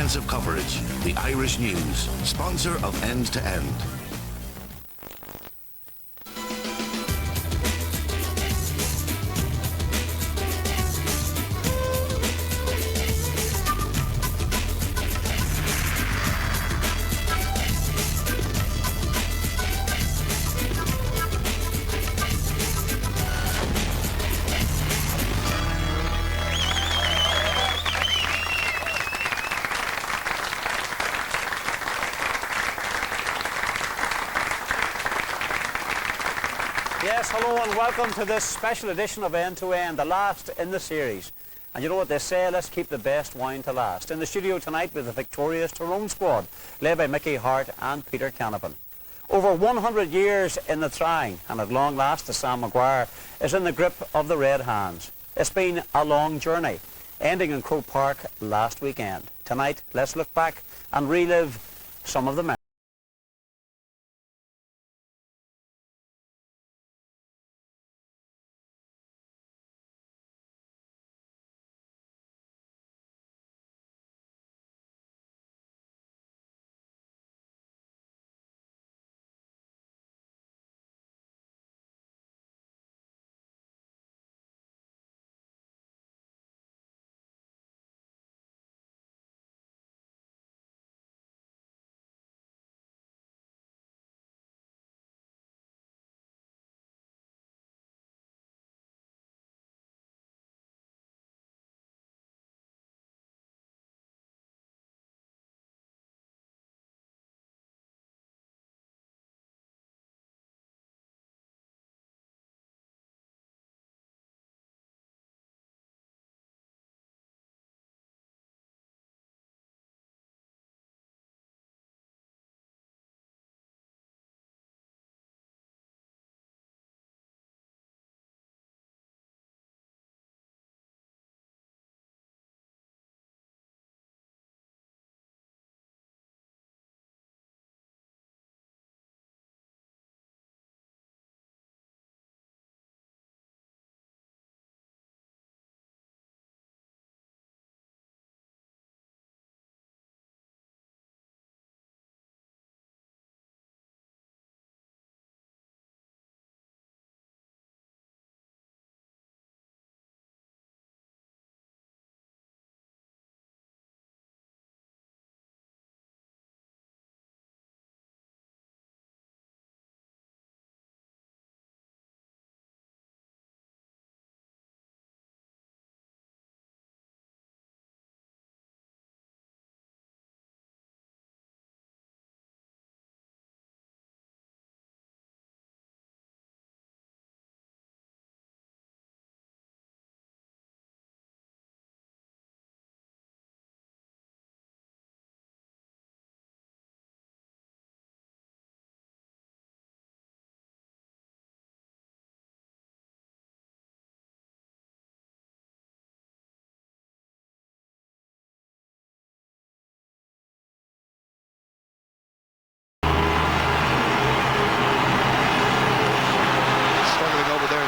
comprehensive coverage. The Irish News, sponsor of End to End. Yes, hello and welcome to this special edition of End to End, the last in the series. And you know what they say, let's keep the best wine to last. In the studio tonight with the victorious Tyrone squad, led by Mickey Hart and Peter Canavan. Over 100 years in the trying, and at long last the Sam Maguire is in the grip of the Red Hands. It's been a long journey, ending in Croke Park last weekend. Tonight, let's look back and relive some of the memories.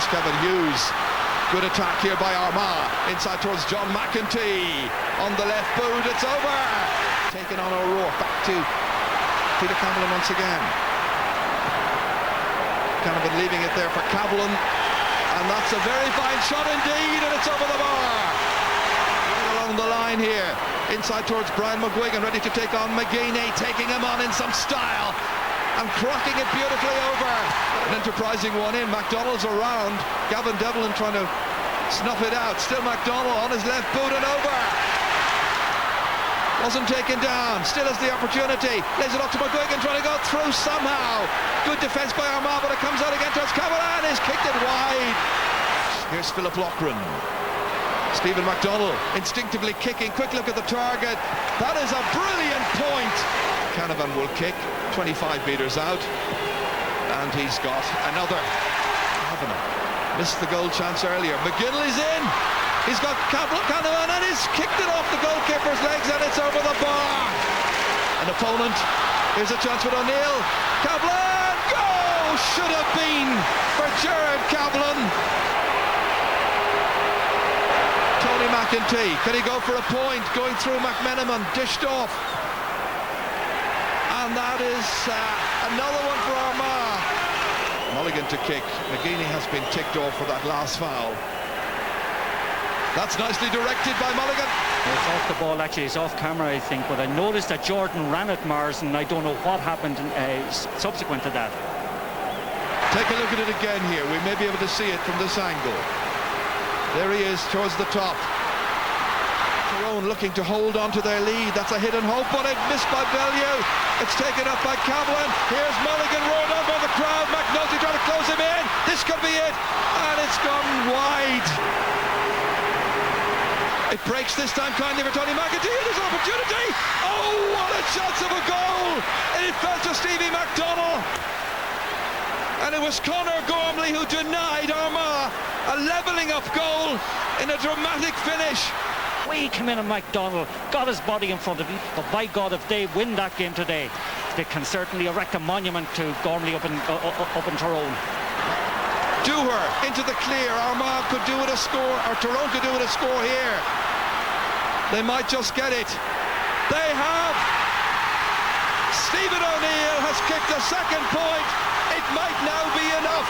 Kevin Hughes, good attack here by Armagh, inside towards John McEntee, on the left boot, it's over, taken on O'Rourke, back to Peter Canavan once again, Canavan leaving it there for Cavlin, and that's a very fine shot indeed, and it's over the bar, along the line here, inside towards Brian McGuigan, ready to take on McGeaney, taking him on in some style, and cracking it beautifully over. An enterprising one in. MacDonald's around. Gavin Devlin trying to snuff it out. Still MacDonald on his left boot and over. Wasn't taken down. Still has the opportunity. Lays it off to McGuigan, trying to go through somehow. Good defence by Armagh, but it comes out again towards Cavalier. He's kicked it wide. Here's Philip Loughran. Stephen MacDonald instinctively kicking. Quick look at the target. That is a brilliant point. Canavan will kick 25 metres out, and he's got another. Kavanagh missed the goal chance earlier. McGinley's in. He's got Canavan, and he's kicked it off the goalkeeper's legs, and it's over the bar. An opponent. Here's a chance for O'Neill. Cavlin, go! Should have been for Gerard Cavlin. Tony McEntee. Can he go for a point? Going through McMenamin, dished off. And that is another one for Armagh. Mulligan to kick. McGeaney has been ticked off for that last foul. That's nicely directed by Mulligan. It's off the ball, actually. It's off camera, I think. But I noticed that Jordan ran at Mars, and I don't know what happened subsequent to that. Take a look at it again here. We may be able to see it from this angle. There he is towards the top. Tyrone looking to hold on to their lead. That's a hidden hope, but it missed by Bellew. It's taken up by Cameron. Here's Mulligan rolled on by the crowd. McNulty trying to close him in. This could be it. And it's gone wide. It breaks this time kindly for Tony McEntee. There's an opportunity. Oh, what a chance of a goal. And it fell to Stevie McDonnell. And it was Conor Gormley who denied Armagh a levelling up goal in a dramatic finish. We came in and McDonnell got his body in front of him. But by God, if they win that game today, they can certainly erect a monument to Gormley up in Tyrone. Dooher into the clear. Armagh could do it a score, or Tyrone could do it a score here. They might just get it. They have. Stephen O'Neill has kicked a second point. It might now be enough.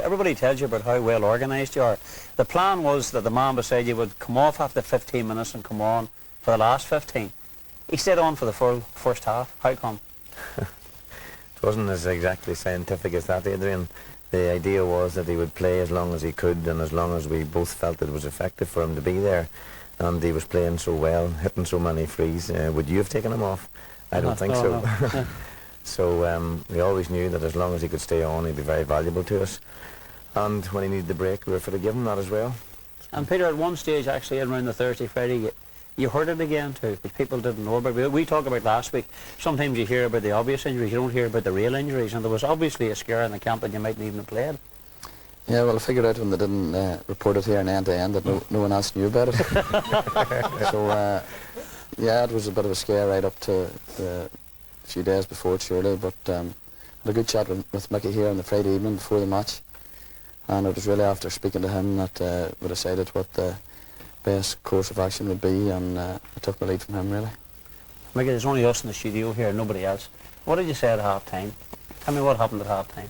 Everybody tells you about how well organised you are. The plan was that the man beside you would come off after 15 minutes and come on for the last 15. He stayed on for the full first half. How come? It wasn't as exactly scientific as that, Adrian. The idea was that he would play as long as he could, and as long as we both felt it was effective for him to be there. And he was playing so well, hitting so many frees. Would you have taken him off? I don't think so. No. So we always knew that as long as he could stay on, he'd be very valuable to us. And when he needed the break, we were fit to give him that as well. And Peter, at one stage actually around the Thursday, Friday, you heard it again too, which people didn't know about. We talked about last week. Sometimes you hear about the obvious injuries, you don't hear about the real injuries, and there was obviously a scare in the camp that you mightn't even have played. Yeah, well, I figured out when they didn't report it here in end to end that no one else knew about it. So, yeah, it was a bit of a scare right up to a few days before it, surely, but I had a good chat with Mickey here on the Friday evening before the match, and it was really after speaking to him that we decided what the best course of action would be, and I took the lead from him, really. Mickey, there's only us in the studio here, nobody else. What did you say at half-time? Tell me what happened at half-time.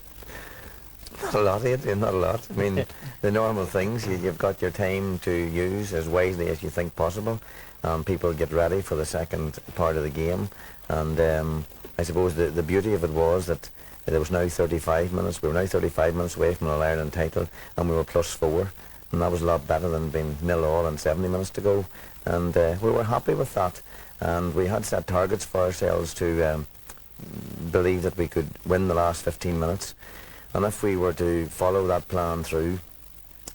Not a lot, Adrian, not a lot. I mean, the normal things, you've got your time to use as wisely as you think possible. People get ready for the second part of the game, and I suppose the beauty of it was that there was now 35 minutes. We were now 35 minutes away from an All-Ireland title, and we were +4, and that was a lot better than being 0-all and 70 minutes to go, and we were happy with that. And we had set targets for ourselves to believe that we could win the last 15 minutes, and if we were to follow that plan through,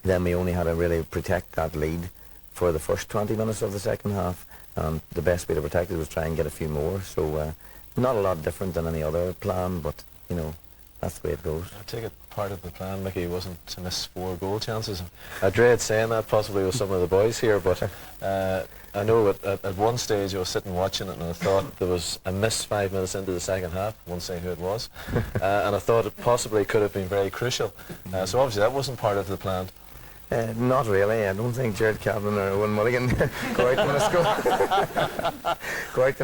then we only had to really protect that lead for the first 20 minutes of the second half, and the best way to protect it was try and get a few more. So not a lot different than any other plan, but you know, that's the way it goes. I take it part of the plan, Mickey, wasn't to miss 4 goal chances. I dread saying that possibly with some of the boys here, but I know at one stage I was sitting watching it and I thought there was a miss 5 minutes into the second half, won't say who it was, and I thought it possibly could have been very crucial. So obviously that wasn't part of the plan. Not really. I don't think Jared Kaplan or Owen Mulligan go out and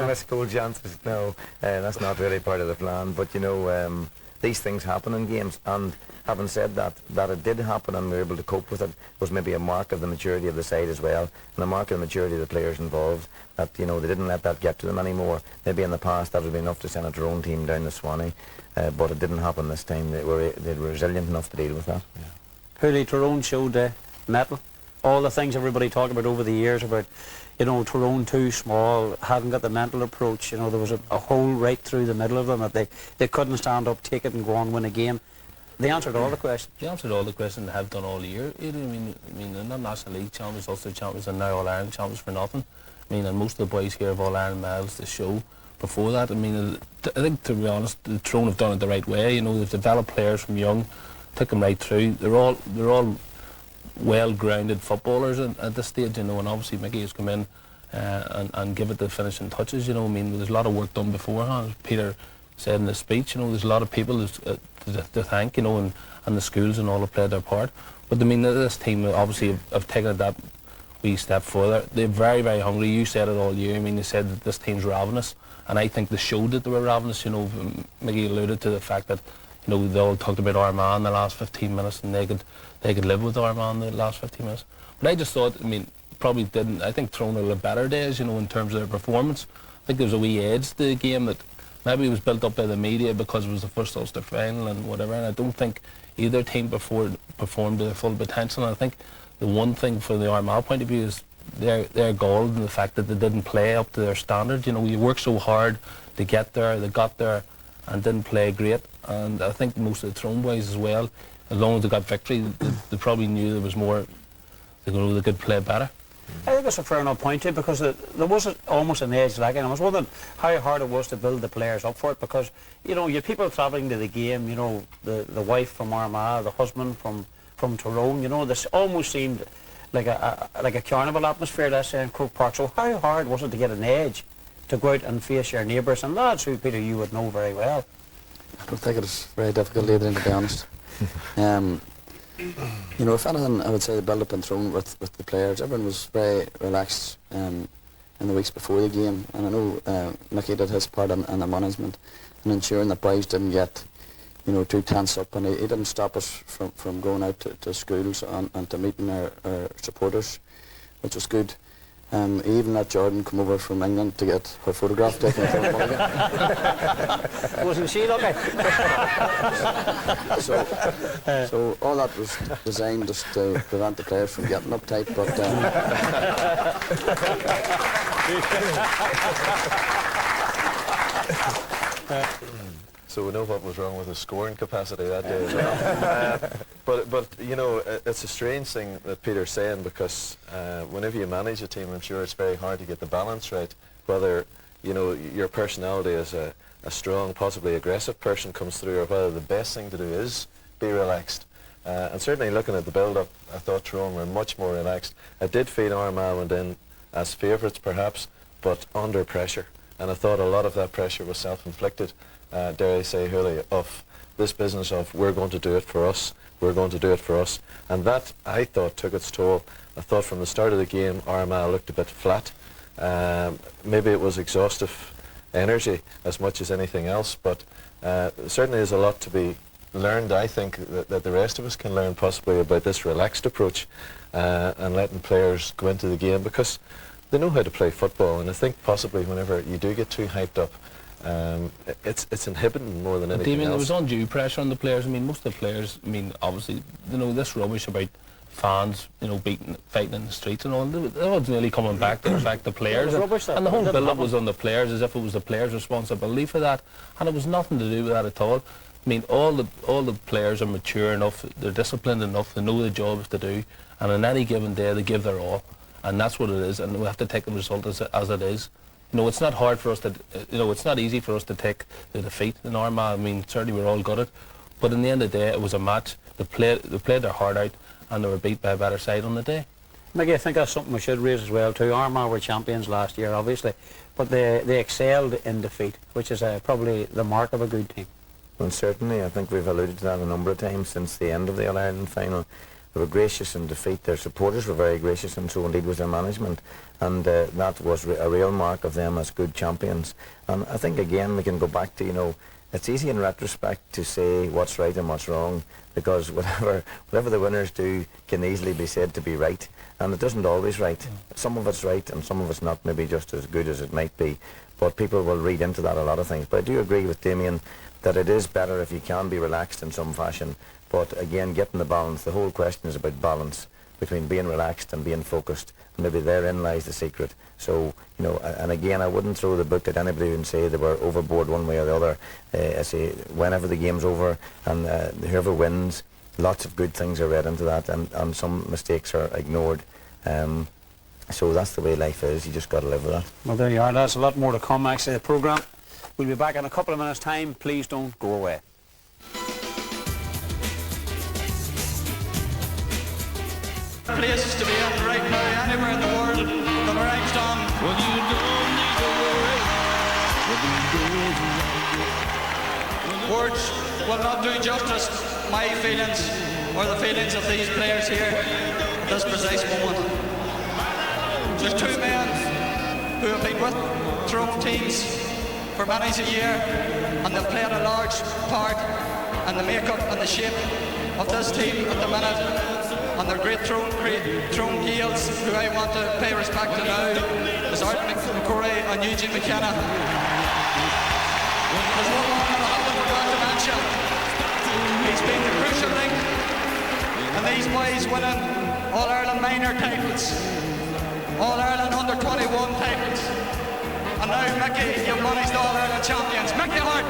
miss goal chances. No, that's not really part of the plan. But you know, these things happen in games, and having said that it did happen and we were able to cope with it was maybe a mark of the maturity of the side as well, and a mark of the maturity of the players involved, that you know, they didn't let that get to them anymore. Maybe in the past that would be enough to send a Tyrone team down to Swanee, but it didn't happen this time. They were resilient enough to deal with that. Yeah. Hooley, Tyrone showed mettle. All the things everybody talked about over the years about, you know, Tyrone too small, hadn't got the mental approach. You know, there was a hole right through the middle of them that they couldn't stand up, take it and go on, win a game. They answered all the questions. They answered all the questions they have done all year. I mean, they're not National League champions, Ulster champions, and now All-Ireland champions for nothing. I mean, and most of the boys here have All-Ireland medals to show before that. I mean, I think, to be honest, the Tyrone have done it the right way. You know, they've developed players from young, took them right through. They're all well-grounded footballers at this stage, you know, and obviously Mickey has come in and give it the finishing touches, you know. I mean, there's a lot of work done beforehand. Peter said in his speech, you know, there's a lot of people to thank, you know, and the schools and all have played their part. But I mean, this team obviously have taken it that wee step further. They're very, very hungry. You said it all year. I mean, they said that this team's ravenous, and I think they showed that they were ravenous. You know, Mickey alluded to the fact that, you know, they all talked about Armagh in the last 15 minutes, and they could live with Armagh in the last 15 minutes. But I just thought, I mean, probably didn't. I think Tyrone had better days, you know, in terms of their performance. I think there was a wee edge to the game that maybe was built up by the media because it was the first Ulster final and whatever, and I don't think either team performed to their full potential. And I think the one thing from the Armagh point of view is their goal and the fact that they didn't play up to their standard. You know, you work so hard to get there, they got there and didn't play great. And I think most of the Tyrone boys as well, as long as they got victory, they probably knew there was more, they could play better. I think that's a fair enough point too, because there was almost an edge lacking. I was wondering how hard it was to build the players up for it, because, you know, you have people travelling to the game, you know, the wife from Armagh, the husband from Tyrone, you know, this almost seemed like a carnival atmosphere, let's say, in Croke Park. So how hard was it to get an edge to go out and face your neighbours and lads who, Peter, you would know very well? I don't think it was very difficult either, to be honest. You know, if anything, I would say the build-up in Tyrone with the players, everyone was very relaxed in the weeks before the game, and I know Mickey did his part in the management and ensuring that boys didn't get, you know, too tense up, and he didn't stop us from going out to schools and to meeting our supporters, which was good. He even let Jordan come over from England to get her photograph taken in front of Mulligan. Wasn't she lucky? So all that was designed just to prevent the players from getting uptight, but So we know what was wrong with his scoring capacity that day as well. But you know, it's a strange thing that Peter's saying, because whenever you manage a team, I'm sure it's very hard to get the balance right. Whether, you know, your personality as a strong, possibly aggressive person comes through, or whether the best thing to do is be relaxed. And certainly looking at the build-up, I thought Tyrone were much more relaxed. I did feel Armagh went in as favourites perhaps, but under pressure. And I thought a lot of that pressure was self-inflicted. Dare I say, Hurley, of this business of we're going to do it for us, we're going to do it for us. And that, I thought, took its toll. I thought from the start of the game, Armagh looked a bit flat. Maybe it was exhaustive energy as much as anything else, but certainly there's a lot to be learned, I think, that the rest of us can learn possibly about this relaxed approach and letting players go into the game, because they know how to play football. And I think possibly whenever you do get too hyped up, it's inhibiting more than anything else. There was undue pressure on the players. I mean, most of the players, I mean, obviously, you know, this rubbish about fans, you know, fighting in the streets and all, that was nearly coming back to affect the players. And the whole build-up was on the players, as if it was the players' responsibility for that, and it was nothing to do with that at all. I mean, all the players are mature enough, they're disciplined enough, they know the jobs to do, and on any given day they give their all, and that's what it is, and we have to take the result as it is. You know, it's not hard for us to, you know, it's not easy for us to take the defeat in Armagh. I mean, certainly we're all gutted, but in the end of the day, it was a match. They played their heart out, and they were beat by a better side on the day. Mickey, I think that's something we should raise as well too. Armagh were champions last year, obviously, but they excelled in defeat, which is probably the mark of a good team. Well, certainly, I think we've alluded to that a number of times since the end of the All-Ireland final. They were gracious in defeat, their supporters were very gracious, and so indeed was their management, and that was a real mark of them as good champions. And I think again we can go back to, you know, it's easy in retrospect to say what's right and what's wrong, because whatever the winners do can easily be said to be right, and it doesn't always right. Some of it's right and some of it's not maybe just as good as it might be, but people will read into that a lot of things. But I do agree with Damien that it is better if you can be relaxed in some fashion. But again, getting the balance, the whole question is about balance. between being relaxed and being focused. Maybe therein lies the secret. So, you know, and again, I wouldn't throw the book at anybody and say they were overboard one way or the other. I say, whenever the game's over and whoever wins, lots of good things are read into that, and some mistakes are ignored. So that's the way life is. You just got to live with that. Well, there you are. There's a lot more to come, actually, the programme. We'll be back in a couple of minutes' time. Please don't go away. Places to be in right now, anywhere in the world, the rhymes done. Well, you don't need to worry. Words will not do justice my feelings or the feelings of these players here at this precise moment. There's two men who have been with Tyrone teams for many a year, and they've played a large part in the makeup and the shape of this team at the minute. And their great Tyrone Gaels, who I want to pay respect to now, is Art McCurry and Eugene McKenna. There's one man that I haven't forgot to mention. He's been the crucial link, and these boys winning All-Ireland minor titles, All-Ireland under-21 titles, and now Mickey, you've managed All-Ireland champions. Mickey Hart.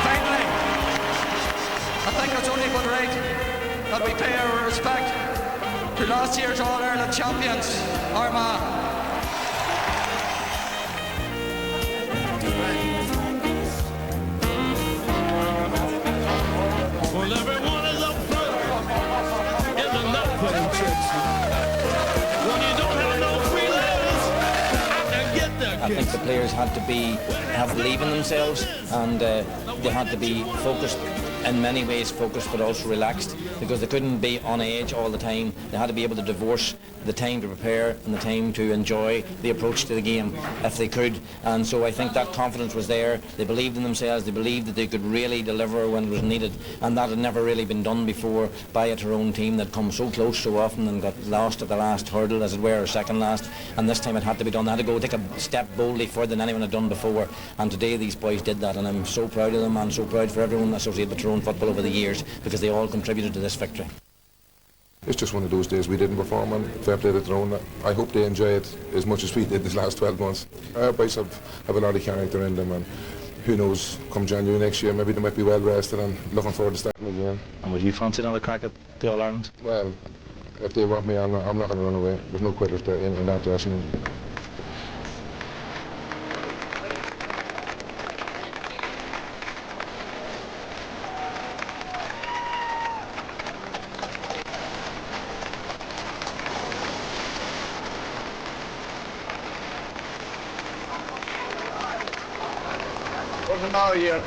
Finally, I think it's only but right that we pay our respect to last year's All-Ireland champions, Armagh. Well, everyone is up front in the nut putting tricks. When you don't have no freeloaders, I get that. I think the players had to have belief in themselves, and they had to be focused, in many ways focused, but also relaxed, because they couldn't be on edge all the time. They had to be able to divorce the time to prepare and the time to enjoy the approach to the game if they could. And so I think that confidence was there. They believed in themselves. They believed that they could really deliver when it was needed, and that had never really been done before by a Tyrone team that come so close so often and got lost at the last hurdle, as it were, or second last. And this time it had to be done. They had to go take a step boldly further than anyone had done before, and today these boys did that, and I'm so proud of them, and so proud for everyone associated with Tyrone football over the years, because they all contributed to this victory. It's just one of those days we didn't perform on. Fair play to Tyrone. I hope they enjoy it as much as we did this last 12 months. Our boys have a lot of character in them, and who knows, come January next year, maybe they might be well rested and looking forward to starting again. And would you fancy another crack at the All-Ireland? Well, if they want me, I'm not going to run away. There's no quitters there in that dressing room. What's the matter here?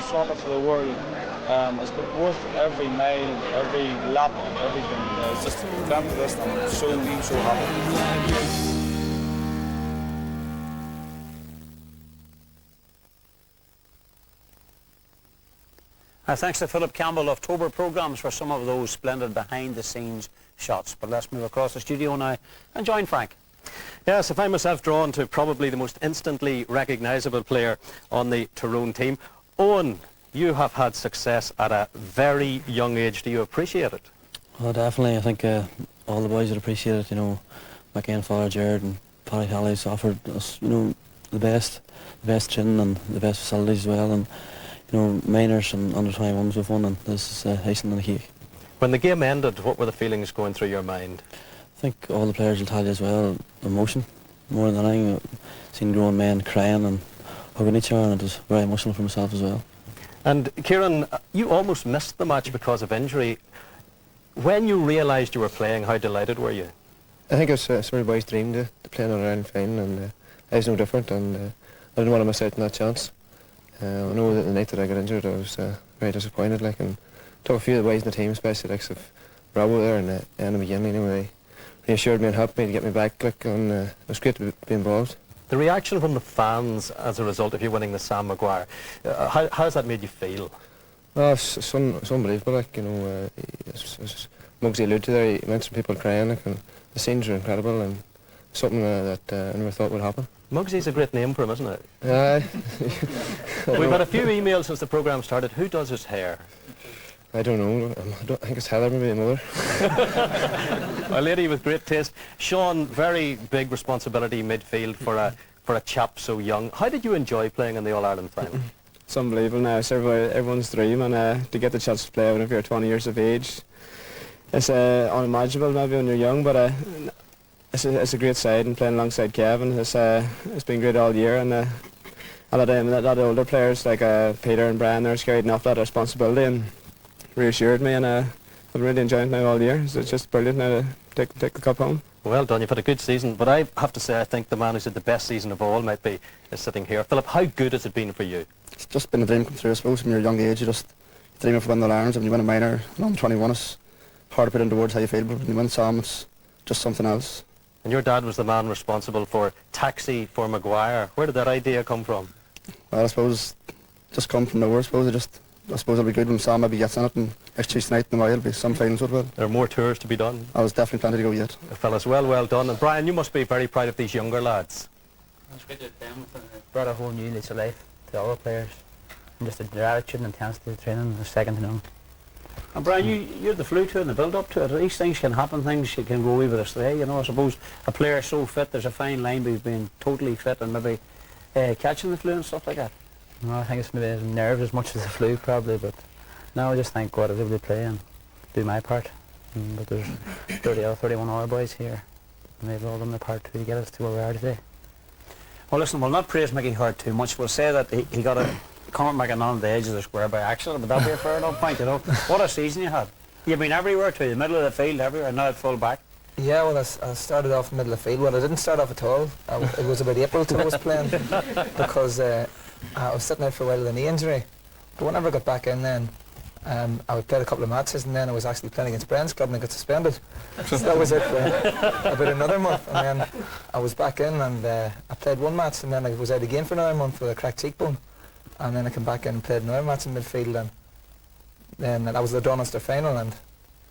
Swap it for the world. It's been worth every mile, every lap, everything. It's just down to this. I'm so happy. Thanks to Philip Campbell, October programmes, for some of those splendid behind-the-scenes shots. But let's move across the studio now and join Frank. Yes, I find myself drawn to probably the most instantly recognisable player on the Tyrone team. Owen, you have had success at a very young age. Do you appreciate it? Oh, definitely. I think all the boys would appreciate it. You know, Mickey and Father Jared and Paddy Tallis offered us, you know, the best training and the best facilities as well, and you know, minors and under 21s with one, and this is icing on the cake. When the game ended, what were the feelings going through your mind? I think all the players will tell you as well, emotion more than anything. Seen grown men crying and hugging each other, and it was very emotional for myself as well. And Kieran, you almost missed the match because of injury. When you realised you were playing, how delighted were you? I think it's every boy's dream to play in an Ireland final, and I was no different, and I didn't want to miss out on that chance. I know that the night that I got injured, I was very disappointed, like, and took a few of the boys in the team, especially the likes of Robbo there and the beginning, you know, they reassured me and helped me to get me back, like, and it was great to be involved. The reaction from the fans as a result of you winning the Sam Maguire, how has that made you feel? Oh, it's unbelievable, like, you know, as Muggsy alluded to there, he mentioned people crying, like, and the scenes are incredible, and something that I never thought would happen. Muggsy's a great name for him, isn't it? We've had a few emails since the programme started. Who does his hair? I don't know. I think it's Heather, maybe a mother. A lady with great taste. Sean, very big responsibility midfield for a chap so young. How did you enjoy playing in the All-Ireland final? It's unbelievable now. It's everyone's dream, and to get the chance to play whenever you're 20 years of age, it's unimaginable maybe when you're young, but it's a great side, and playing alongside Kevin, it's been great all year, and a lot of older players like Peter and Brian, they're carried enough that responsibility and reassured me, and I've been really enjoying it now all year. It's just brilliant now to take the cup home. Well done, you've had a good season, but I have to say I think the man who's had the best season of all might be sitting here. Philip, how good has it been for you? It's just been a dream come through, I suppose. When you're a young age, you just dream of winning the All-Ireland, and when you win a minor and under 21, it's hard to put into words how you feel, but when you win Sam, it's just something else. And your dad was the man responsible for Taxi for Maguire. Where did that idea come from? Well, I suppose just come from nowhere. I suppose it'll be good when Sam maybe gets in it, and next Tuesday night in the Mile will be some finals with it. There are more tours to be done. I was definitely planning to go yet. Fellas, well done. And Brian, you must be very proud of these younger lads. It's great to them. Brought a whole new lease of life to all the players. And just their attitude and intensity of training is second to none. And Brian, you had the flu too and the build up to it. These things can happen, things can go a wee bit astray, you know. I suppose a player so fit, there's a fine line between being totally fit and maybe catching the flu and stuff like that. No, I think it's maybe nerves as much as the flu probably, but now I just thank God I was able to play and do my part. But there's 30 or 31 other boys here, and they've all done their part too to get us to where we are today. Well listen, we'll not praise Mickey Hart too much. We'll say that he got a Cormac on the edge of the square by accident, but that'll be a fair enough point, you know. What a season you had. You've been everywhere too, the middle of the field, everywhere, now at full back. Yeah, well, I started off in the middle of the field. Well, I didn't start off at all. It was about April till I was playing because I was sitting out for a while with a knee injury. But whenever I got back in then, I would play a couple of matches, and then I was actually playing against Brent's club and I got suspended. So that was it for about another month. And then I was back in and I played one match, and then I was out again for another month with a cracked cheekbone. And then I came back in and played another match in midfield, and then that was the Doncaster final, and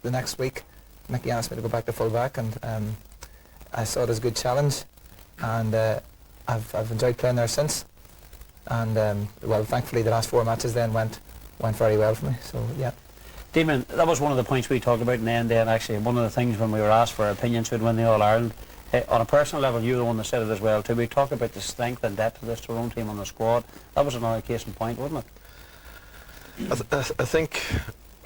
the next week Mickey asked me to go back to full back, and I saw it as a good challenge, and I've enjoyed playing there since, and well, thankfully the last 4 matches then went very well for me, so yeah. Damien, that was one of the points we talked about in the end then, actually. One of the things when we were asked for our opinions who'd win the All-Ireland, on a personal level, you're the one that said it as well too. We talked about the strength and depth of this Tyrone team on the squad. That was another case in point, wasn't it? I think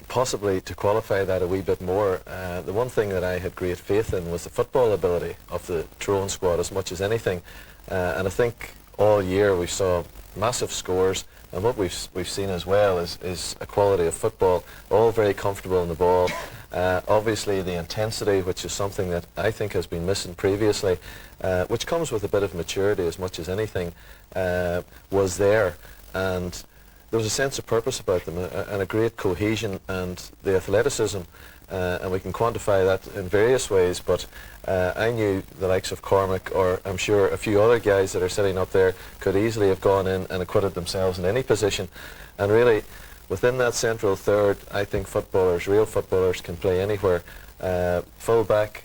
possibly to qualify that a wee bit more, the one thing that I had great faith in was the football ability of the Tyrone squad as much as anything, and I think all year we saw massive scores, and what we've seen as well is a quality of football, all very comfortable in the ball. Obviously the intensity, which is something that I think has been missing previously, which comes with a bit of maturity as much as anything, was there, and there was a sense of purpose about them, and a great cohesion, and the athleticism, and we can quantify that in various ways, but I knew the likes of Cormac, or I'm sure a few other guys that are sitting up there, could easily have gone in and acquitted themselves in any position, and really within that central third, I think footballers, real footballers, can play anywhere. Full back,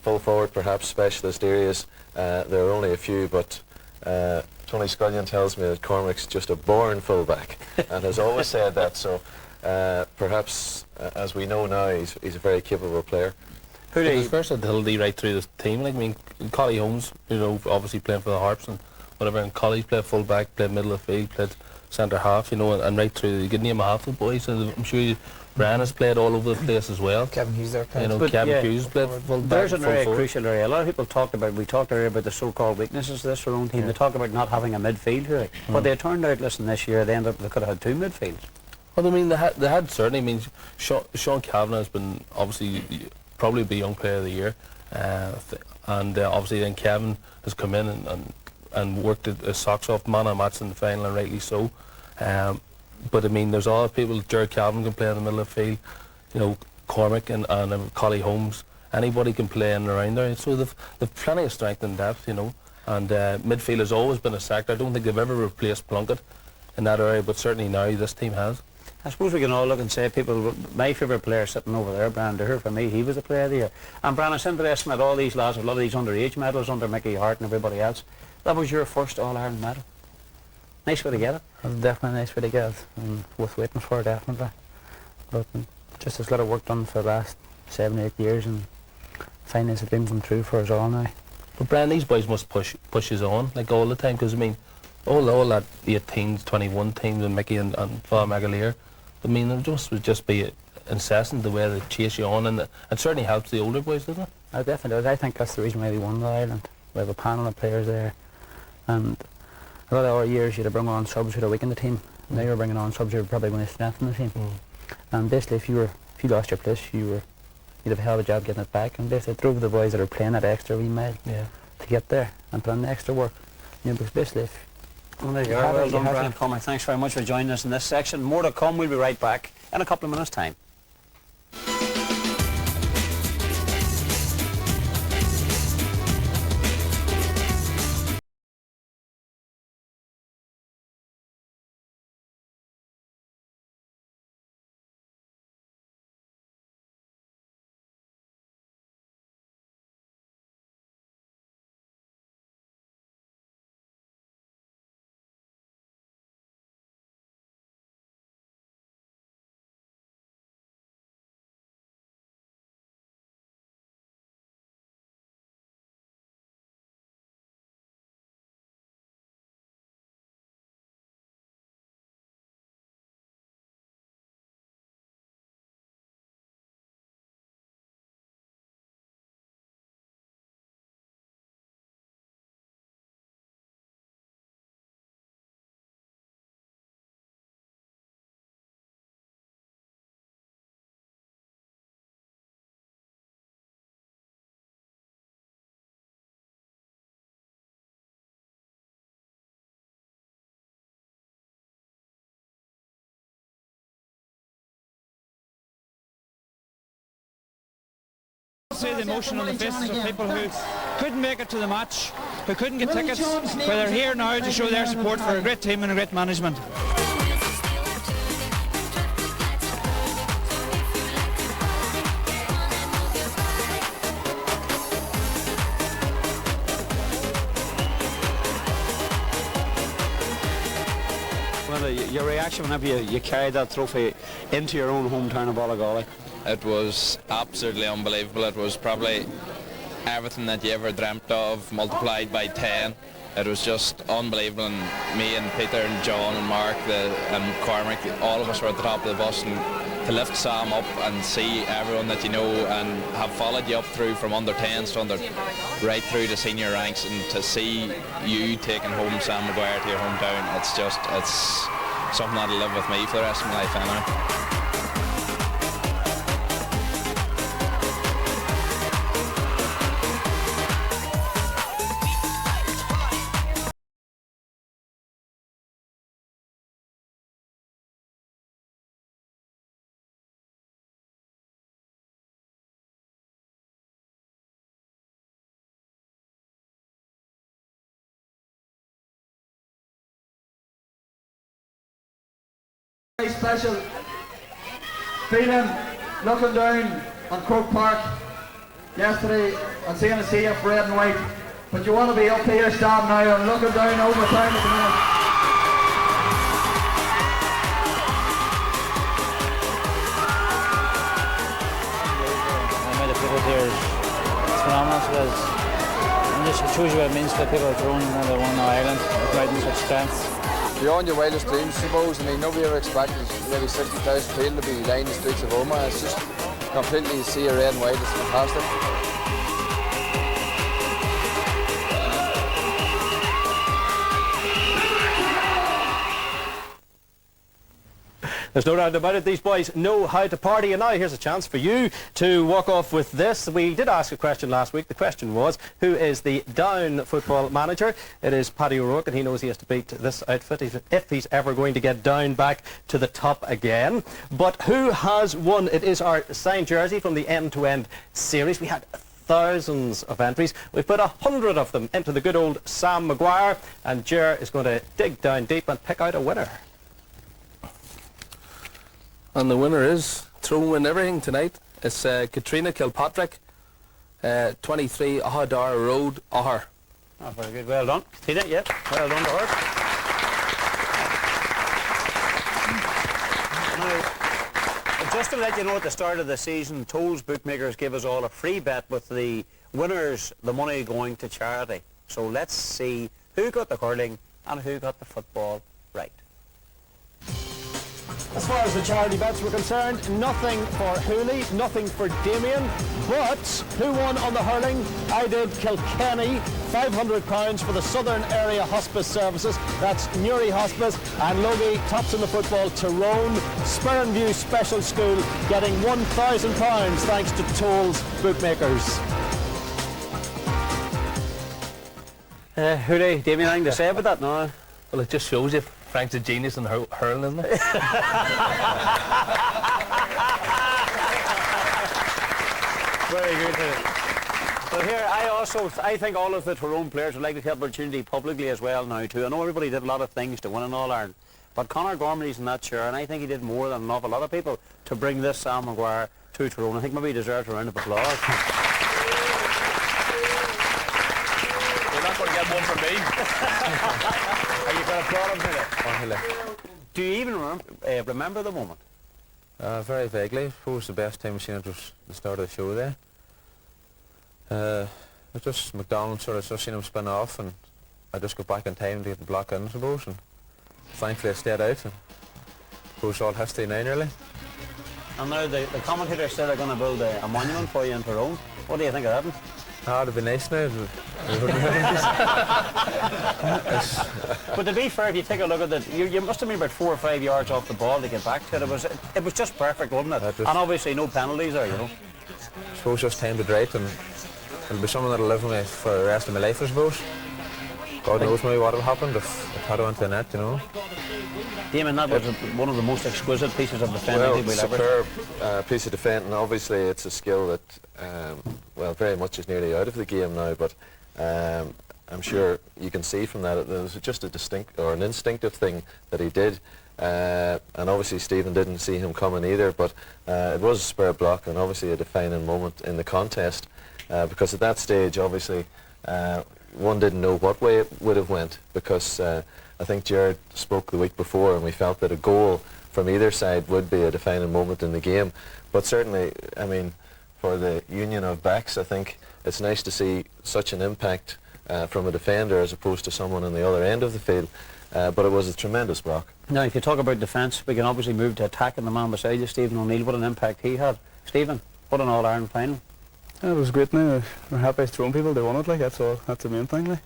full forward, perhaps specialist areas, there are only a few, but Tony Scullion tells me that Cormac's just a born full-back and has always said that, so perhaps, as we know now, he's a very capable player. There's versatility right through the team. Like, I mean, Collie Holmes, you know, obviously playing for the Harps, and whatever. In college, played full back, played middle of the field, played centre half, you know, and right through. You could name a half of the boys. And I'm sure Brian has played all over the place as well. Kevin Hughes there played. You know, But Kevin Hughes played full back. There's an full area, forward. crucial area. A lot of people we talked earlier about the so-called weaknesses of this Tyrone team. They talk about not having a midfield really. But they turned out, listen, this year they could have had 2 midfields. Well, I mean, they had certainly. I mean, Sean Kavanagh has been obviously probably be Young Player of the Year, and obviously then Kevin has come in and worked his socks off, man of the match in the final, and rightly so. But I mean, there's other people. Jared Calvin can play in the middle of the field. You know, Cormac and Collie Holmes. Anybody can play in and around there. So they've plenty of strength and depth. You know, and midfield has always been a sector. I don't think they've ever replaced Plunkett in that area, but certainly now this team has. I suppose we can all look and say, my favourite player sitting over there, Brian Deher, for me, he was a player of the year. And Brian, it's interesting that all these lads, a lot of these underage medals under Mickey Hart and everybody else, that was your first All-Ireland medal. Nice way to get it. It was definitely a nice way to get it, and worth waiting for, definitely. But just there's a lot of work done for the last 7 or 8 years, and finally it's a dream come true for us all now. But Brian, these boys must push us on like all the time, because I mean, all that 18s, 21 teams with Mickey and Father McAleer, I mean, it would just be incessant the way they chase you on, and it certainly helps the older boys, doesn't it? It definitely does. I think that's the reason why they won Ireland. We have a panel of players there, and a lot of our years you'd have bring on subs who'd have weakened the team. Now you're bringing on subs who are probably going to strengthen the team. And basically, if you lost your place, you'd have a hell of a job getting it back. And basically, it drove the boys that are playing that extra wee mile to get there and put in the extra work. You know, because basically, if well done, Brian Cormac. Thanks very much for joining us in this section. More to come. We'll be right back in a couple of minutes' time. See the emotion on the faces of people who couldn't make it to the match, who couldn't get tickets, but they're here now to show their support for a great team and a great management. Well, your reaction whenever you carried that trophy into your own hometown of Ballagolly? It was absolutely unbelievable. It was probably everything that you ever dreamt of multiplied by 10. It was just unbelievable, and me and Peter and John and Mark and Cormac, all of us were at the top of the bus, and to lift Sam up and see everyone that you know and have followed you up through from under 10s to right through to senior ranks, and to see you taking home Sam Maguire to your hometown, it's something that'll live with me for the rest of my life anyway. Very special feeling looking down on Croke Park yesterday and seeing a sea of red and white, but you want to be up here standing now and looking down over town at the minute. The people here is phenomenal. I'm just shows you what it means to people at Tyrone and everyone in Ireland, providing such strength. Beyond your wildest dreams, I suppose. I mean, nobody ever expected maybe 60,000 people to be lining the streets of Omagh. It's just completely see a red and white. It's fantastic. There's no doubt about it, these boys know how to party, and now here's a chance for you to walk off with this. We did ask a question last week. The question was, who is the Down football manager? It is Paddy O'Rourke, and he knows he has to beat this outfit if he's ever going to get Down back to the top again. But who has won? It is our signed jersey from the end-to-end series. We had thousands of entries. We've put 100 of them into the good old Sam Maguire, and Ger is going to dig down deep and pick out a winner. And the winner is, Tyrone win everything tonight. It's Katrina Kilpatrick, 23 Ahadar Road, Ahar. Oh, very good. Well done. Katrina, yeah. Well done to her. Now, just to let you know, at the start of the season, Tolls Bookmakers give us all a free bet with the winners, the money going to charity. So let's see who got the hurling and who got the football right. As far as the charity bets were concerned, nothing for Hooley, nothing for Damien, but who won on the hurling? I did Kilkenny, £500 for the Southern Area Hospice Services, that's Newry Hospice, and Logie tops in the football, Tyrone, Sperrinview Special School getting £1,000 thanks to Tolls Bookmakers. Hooley, Damien, anything to say about that now? Well, it just shows you Frank's a genius in hurling, isn't it? Very good. Well, here, I think all of the Tyrone players would like to take the opportunity publicly as well now too. I know everybody did a lot of things to win in All-Ireland, but Conor Gormley's in that chair, and I think he did more than an awful lot of people to bring this Sam Maguire to Tyrone. I think maybe he deserves a round of applause. You're not going to get one from me. Are you going to applaud him today? Do you even remember the moment? Very vaguely. I suppose the best time we seen it was the start of the show there. It was just McDonald sort of just seen him spin off, and I just got back in time to get the block in, I suppose, and thankfully I stayed out, and I suppose all history now nearly. And now the commentators said they're going to build a monument for you in Tyrone. What do you think of that? Ah, it'd be nice now. But to be fair, if you take a look at it, you must have been about 4 or 5 yards off the ball to get back to it. It was just perfect, wasn't it? And obviously no penalties there, you know. I suppose just timed it right, and it'll be something that'll live with me for the rest of my life, I suppose. God knows maybe what will happen if it had went to the net, you know. Damon, that was one of the most exquisite pieces of defending we'll ever. Superb piece of defending. Obviously, it's a skill that, well, very much is nearly out of the game now. But I'm sure you can see from that it was just a distinct or an instinctive thing that he did. And obviously, Stephen didn't see him coming either. But it was a spur block and obviously a defining moment in the contest because at that stage, obviously, one didn't know what way it would have went because. I think Jared spoke the week before and we felt that a goal from either side would be a defining moment in the game. But certainly, I mean, for the union of backs, I think it's nice to see such an impact from a defender as opposed to someone on the other end of the field. But it was a tremendous block. Now, if you talk about defence, we can obviously move to attacking the man beside you, Stephen O'Neill. What an impact he had. Stephen, what an All-Ireland final. Yeah, it was great now. We're happy as Tyrone people, they won it, like, that's the main thing, like.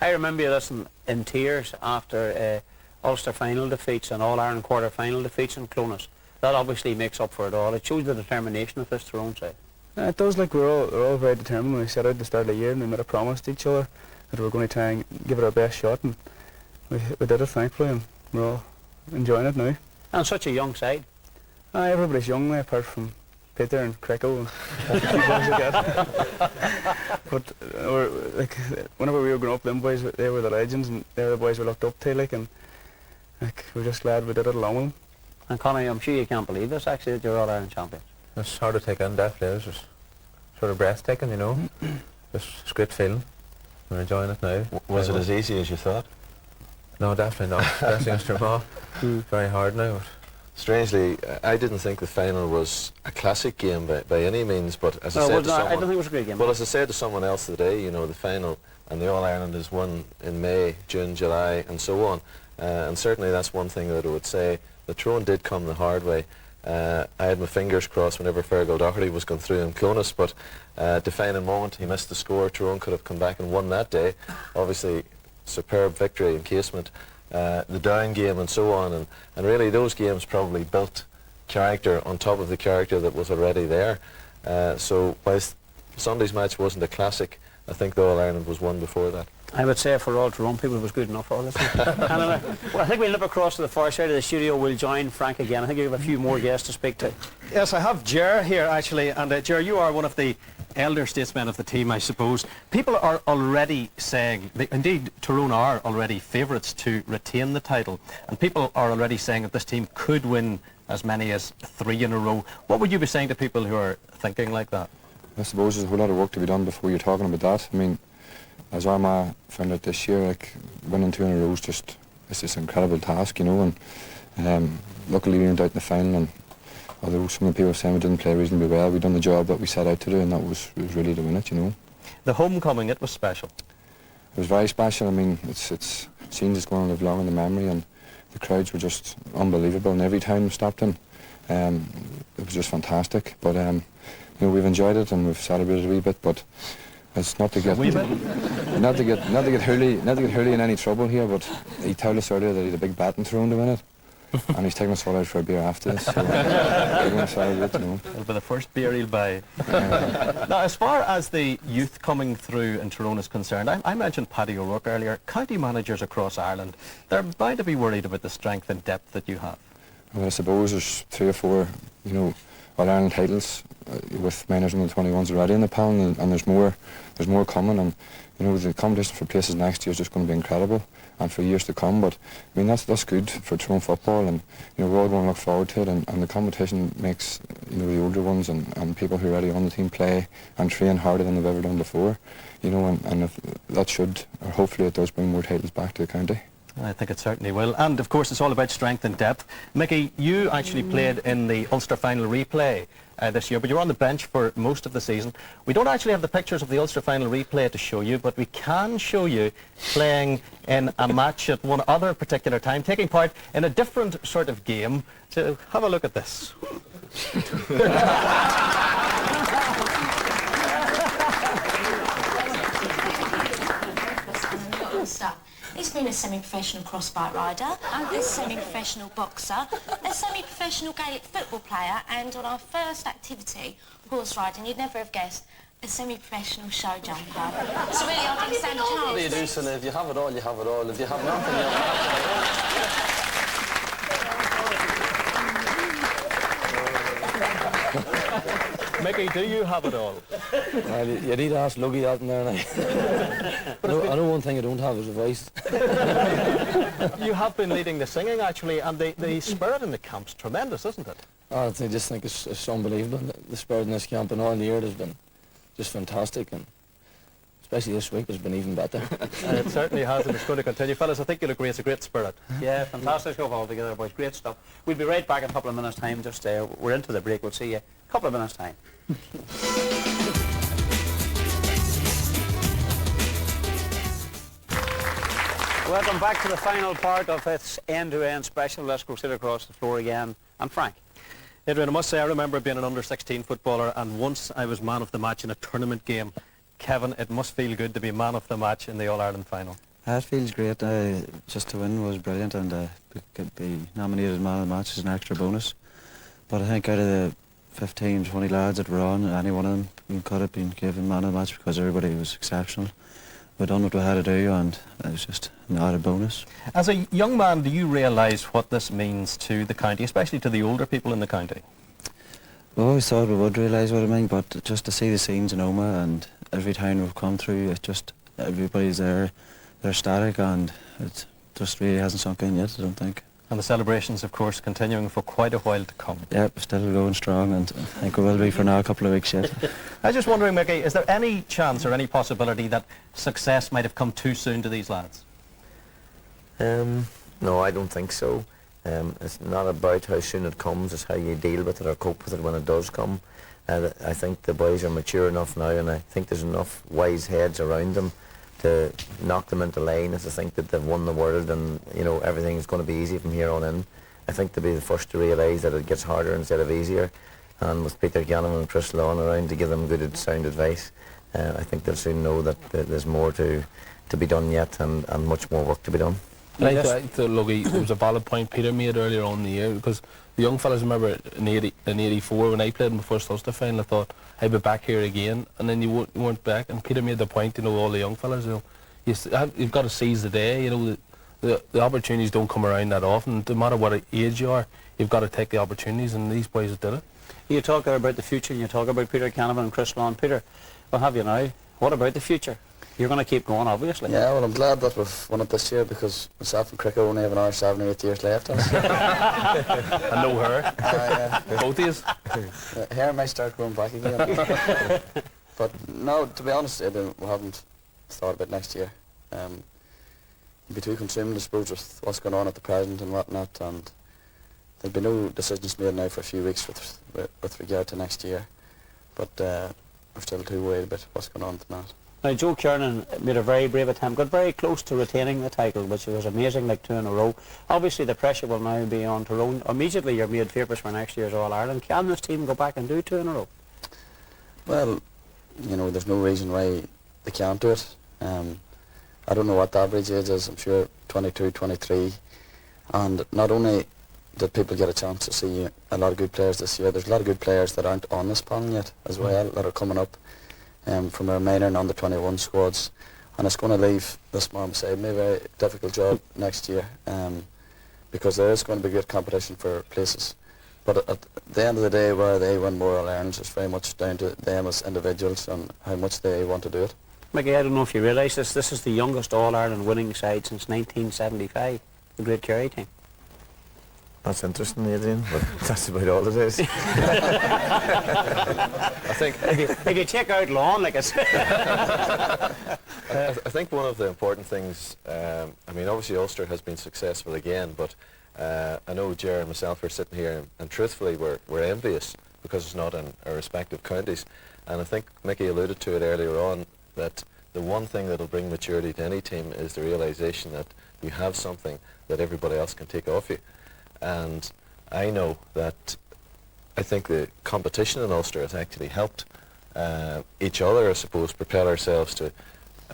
I remember you listening in tears after Ulster final defeats and All-Ireland quarter-final defeats in Clonus. That obviously makes up for it all. It shows the determination of this Tyrone side. Yeah, it does. Like we're all very determined when we set out at the start of the year, and we made a promise to each other that we were going to try and give it our best shot, and we did it thankfully, and we're all enjoying it now. And such a young side. Everybody's young now, apart from Peter and Crickle and like that. But like whenever we were growing up, them boys, they were the legends, and they were the boys we looked up to, like, and like we're just glad we did it along with them. And Connie, I'm sure you can't believe this actually, that you're All-Ireland champions. It's hard to take in, definitely. It's just sort of breathtaking, you know. It's a great feeling. We're enjoying it now. Was it as easy as you thought? No, definitely not. Especially against Armagh. Very hard now. Strangely, I didn't think the final was a classic game by any means, but as I said to someone, I don't think it was a great game. Well, as I said to someone else today, you know, the final and the All-Ireland is won in May, June, July and so on. And certainly that's one thing that I would say. The Tyrone did come the hard way. I had my fingers crossed whenever Fergal Doherty was going through in Clonus, but defining moment, he missed the score. Tyrone could have come back and won that day. Obviously, superb victory in Casement, the down game and so on, and really those games probably built character on top of the character that was already there. So whilst Sunday's match wasn't a classic, I think the All-Ireland was won before that. I would say for all Tyrone people it was good enough for all this. Well, I think we'll nip across to the far side of the studio. We'll join Frank again. I think you have a few more guests to speak to. Yes, I have Ger here actually, and Ger, you are one of the elder statesmen of the team, I suppose. People are already saying, indeed Tyrone are already favourites to retain the title, and people are already saying that this team could win as many as 3 in a row. What would you be saying to people who are thinking like that? I suppose there's a whole lot of work to be done before you're talking about that. I mean, as Armagh found out this year, like, winning 2 in a row is just, it's this incredible task, you know, and luckily we went out in the final, and although some of the people are saying we didn't play reasonably well, we done the job that we set out to do, and that was really to win it, you know. The homecoming, it was special. It was very special. I mean, it's scenes that's going to live long in the memory, and the crowds were just unbelievable, and every time we stopped in, it was just fantastic. But you know, we've enjoyed it and we've celebrated a wee bit, but it's not to get not to get Hurley in any trouble here. But he told us earlier that he had a big bet in Tyrone to win it, and he's taking us all out for a beer after this. So we're going to celebrate, you know. It'll be the first beer he'll buy. Now, as far as the youth coming through in Tyrone is concerned, I mentioned Paddy O'Rourke earlier. County managers across Ireland, they're bound to be worried about the strength and depth that you have. Well, I suppose there's 3 or 4, you know, All-Ireland titles with minors and the 21s already in the panel, and there's more coming, and you know, the competition for places next year is just going to be incredible, and for years to come. But I mean, that's good for Tyrone football, and you know, we're all going to look forward to it, and the competition makes, you know, the older ones and people who are already on the team play and train harder than they've ever done before, you know, and if that should, or hopefully it does, bring more titles back to the county. I think it certainly will. And of course it's all about strength and depth. Mickey, you actually played in the Ulster final replay this year, but you were on the bench for most of the season. We don't actually have the pictures of the Ulster final replay to show you, but we can show you playing in a match at one other particular time, taking part in a different sort of game. So have a look at this. He's been a semi-professional crossbite rider, a semi-professional boxer, a semi-professional Gaelic football player, and on our first activity, horse riding, you'd never have guessed, a semi-professional show jumper. So really, I didn't stand a chance. What do you do, son? If you have it all, you have it all. If you have nothing, you have nothing. Mickey, do you have it all? Well, you need to ask Luggy that in there now. I know one thing I don't have is a voice. You have been leading the singing actually, and the spirit in the camp's tremendous, isn't it? I just think it's unbelievable. The spirit in this camp and all year has been just fantastic, and especially this week has been even better. It certainly has, and it's going to continue. Fellas, I think you'll agree it's a great spirit. Yeah, fantastic stuff all together, boys. Great stuff. We'll be right back in a couple of minutes' time. Just we're into the break. We'll see you in a couple of minutes' time. Welcome back to the final part of this end-to-end special. Let's go sit across the floor again. And Frank. Adrian, I must say I remember being an under-16 footballer, and once I was man of the match in a tournament game. Kevin, it must feel good to be man of the match in the All-Ireland final. It feels great. Just to win was brilliant, and could be nominated man of the match is an extra bonus. But I think out of the 15, 20 lads that were on, any one of them could have been given man of the match because everybody was exceptional. We done what we had to do, and it was just an added bonus. As a young man, do you realise what this means to the county, especially to the older people in the county? We always thought we would realise what it meant, but just to see the scenes in Omagh and every town we've come through, it's just everybody's there, they're static, and it just really hasn't sunk in yet, I don't think. And the celebrations, of course, continuing for quite a while to come. Yep, still going strong, and I think we will be for now a couple of weeks yet. I was just wondering, Mickey, is there any chance or any possibility that success might have come too soon to these lads? No, I don't think so. It's not about how soon it comes, it's how you deal with it or cope with it when it does come. I think the boys are mature enough now, and I think there's enough wise heads around them to knock them into line is to think that they've won the world and, you know, everything's going to be easy from here on in. I think to be the first to realise that it gets harder instead of easier, and with Peter Gannon and Chris Lawn around to give them good sound advice, I think they'll soon know that there's more to be done yet, and much more work to be done. I thought, Logie, it was a valid point Peter made earlier on in the year, because the young fellas, remember in 84 when I played in the first Ulster final, I thought I'd be back here again, and then you weren't back, and Peter made the point, you know, all the young fellas, you know, you've got to seize the day, you know, the opportunities don't come around that often. No matter what age you are, you've got to take the opportunities, and these boys did it. You talk there about the future, and you talk about Peter Canavan and Chris Lawn. Peter, what have you now? What about the future? You're going to keep going, obviously. Yeah, well, I'm glad that we've won it this year, because myself and Cricket only have another 7 or 8 years left. And no hair. Both of you. Hair might start growing back again. But no, to be honest, we haven't thought about next year. You'd be too consumed, I suppose, with what's going on at the present and whatnot, and there'll be no decisions made now for a few weeks with regard to next year. But we're still too worried about what's going on at the minute. Now, Joe Kiernan made a very brave attempt, got very close to retaining the title, which was amazing, like 2 in a row. Obviously, the pressure will now be on Tyrone. Immediately, you're made favourites for next year's All-Ireland. Can this team go back and do 2 in a row? Well, you know, there's no reason why they can't do it. I don't know what the average age is. I'm sure 22, 23. And not only did people get a chance to see a lot of good players this year, there's a lot of good players that aren't on this panel yet as well, that are coming up from our minor and under 21 squads, and it's going to leave this man beside me a very difficult job next year, because there is going to be great competition for places. But at the end of the day, where they win more All-Irelands is very much down to them as individuals and how much they want to do it. Mickey, I don't know if you realise this is the youngest All-Ireland winning side since 1975, the Great Kerry team. That's interesting, Adrian, but that's about all it is. I think if you check out Lawn, like I said. I think one of the important things, I mean, obviously Ulster has been successful again, but I know Ger and myself are sitting here, and truthfully we're envious because it's not in our respective counties. And I think Mickey alluded to it earlier on, that the one thing that will bring maturity to any team is the realisation that you have something that everybody else can take off you. And I know that I think the competition in Ulster has actually helped each other, I suppose, propel ourselves to,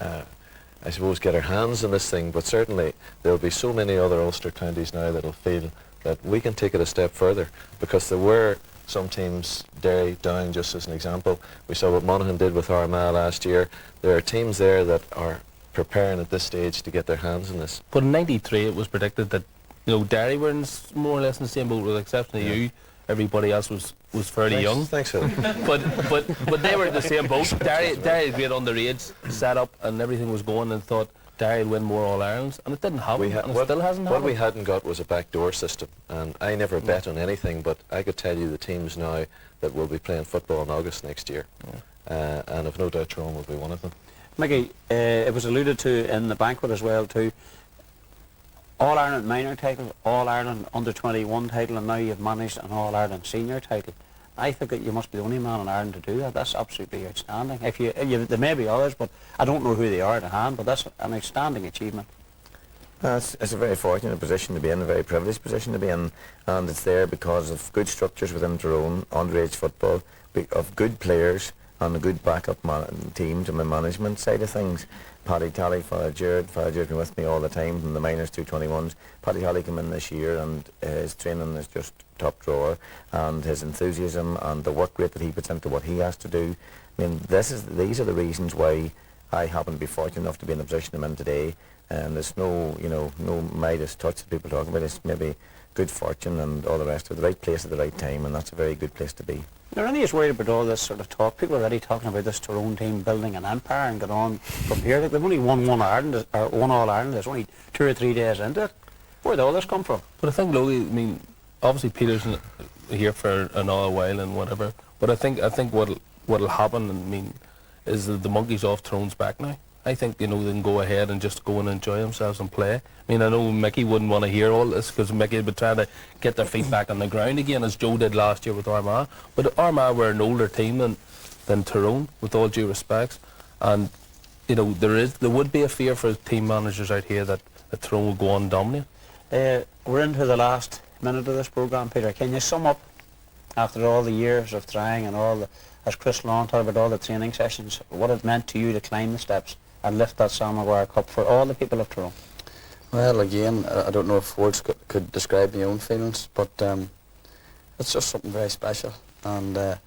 I suppose, get our hands on this thing. But certainly there will be so many other Ulster counties now that will feel that we can take it a step further, because there were some teams, Derry, Down, just as an example. We saw what Monaghan did with Armagh last year. There are teams there that are preparing at this stage to get their hands on this. But in '93 it was predicted that, you know, Derry were more or less in the same boat, with the exception of you. Everybody else was fairly young. Thanks, Phil. but they were in the same boat. Derry had great underage set up, and everything was going, and thought Derry would win more All-Irelands, and it didn't happen, and it still hasn't happened. What we hadn't got was a backdoor system, and I never bet on anything, but I could tell you the teams now that will be playing football in August next year, and I've no doubt Tyrone will be one of them. Mickey, it was alluded to in the banquet as well too. All-Ireland minor title, All-Ireland under-21 title, and now you've managed an All-Ireland senior title. I think that you must be the only man in Ireland to do that. That's absolutely outstanding. There may be others, but I don't know who they are at hand, but that's an outstanding achievement. It's a very fortunate position to be in, a very privileged position to be in, and it's there because of good structures within Tyrone, underage football, of good players, and a good backup team to my management side of things. Paddy Talley, Father Jared's been with me all the time from the minors to 21s. Paddy Talley came in this year, and his training is just top drawer, and his enthusiasm and the work rate that he puts into what he has to do. I mean, these are the reasons why I happen to be fortunate enough to be in the position I'm in today. And there's no Midas touch that people talk about. It's maybe good fortune and all the rest of it, the right place at the right time, and that's a very good place to be. Are any of us worried about all this sort of talk? People are already talking about this Tyrone team building an empire and get on from here. They've only won one All-Ireland. There's only 2 or 3 days into it. Where did all this come from? But I think, Logie, I mean, obviously Peter's here for another while and whatever. But I think what'll happen, I mean, is that the monkey's off Tyrone's back now. I think, you know, they can go ahead and just go and enjoy themselves and play. I mean, I know Mickey wouldn't want to hear all this, because Mickey had been trying to get their feet back on the ground again, as Joe did last year with Armagh. But Armagh were an older team than Tyrone, with all due respects. And you know, there would be a fear for team managers out here that Tyrone will go on and dominate. We're into the last minute of this programme, Peter. Can you sum up, after all the years of trying and all the, as Chris Long talked about, all the training sessions, what it meant to you to climb the steps and lift that Sam Maguire Cup for all the people of Tyrone? Well, again, I don't know if words could describe my own feelings, but it's just something very special. And the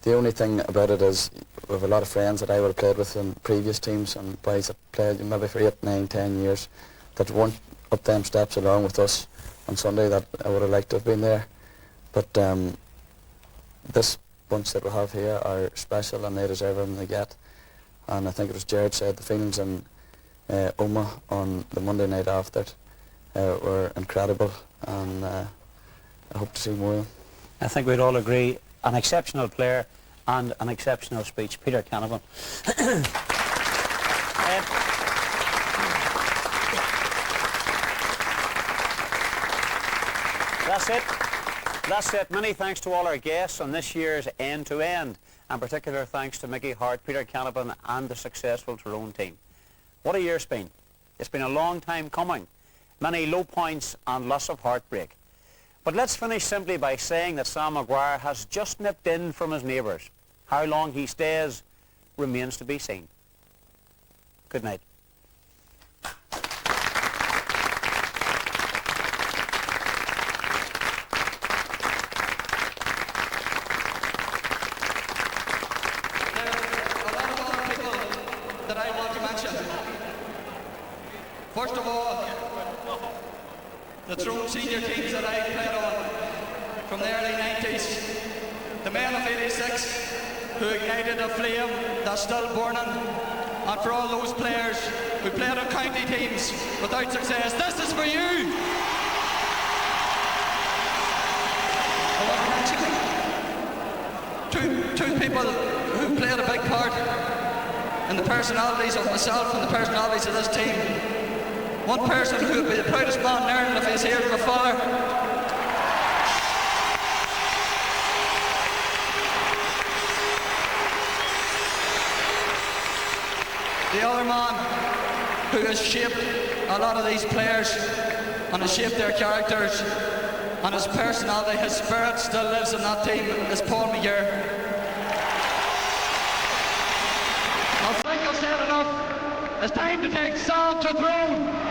only thing about it is we have a lot of friends that I would have played with in previous teams and boys that played maybe for 8, 9, 10 years that weren't up them steps along with us on Sunday that I would have liked to have been there. But this bunch that we have here are special and they deserve everything they get. And I think it was Jared said the feelings in Oma on the Monday night after it were incredible, and I hope to see more of them. I think we'd all agree, an exceptional player and an exceptional speech. Peter Canavan. That's it. Many thanks to all our guests on this year's End to End, and particular thanks to Mickey Hart, Peter Canavan and the successful Tyrone team. What a year it's been. It's been a long time coming. Many low points and lots of heartbreak. But let's finish simply by saying that Sam Maguire has just nipped in from his neighbours. How long he stays remains to be seen. Good night. First of all, the Tyrone senior teams that I played on from the early 90s, the men of 86 who ignited a flame that's still burning, and for all those players who played on county teams without success, this is for you! I want to mention two people who played a big part in the personalities of myself and the personalities of this team. One person who would be the proudest man in Ireland if he was here, my father. The other man who has shaped a lot of these players and has shaped their characters and his personality, his spirit still lives in that team, is Paul McGear. I think I've said enough. It's time to take Sam to Tyrone.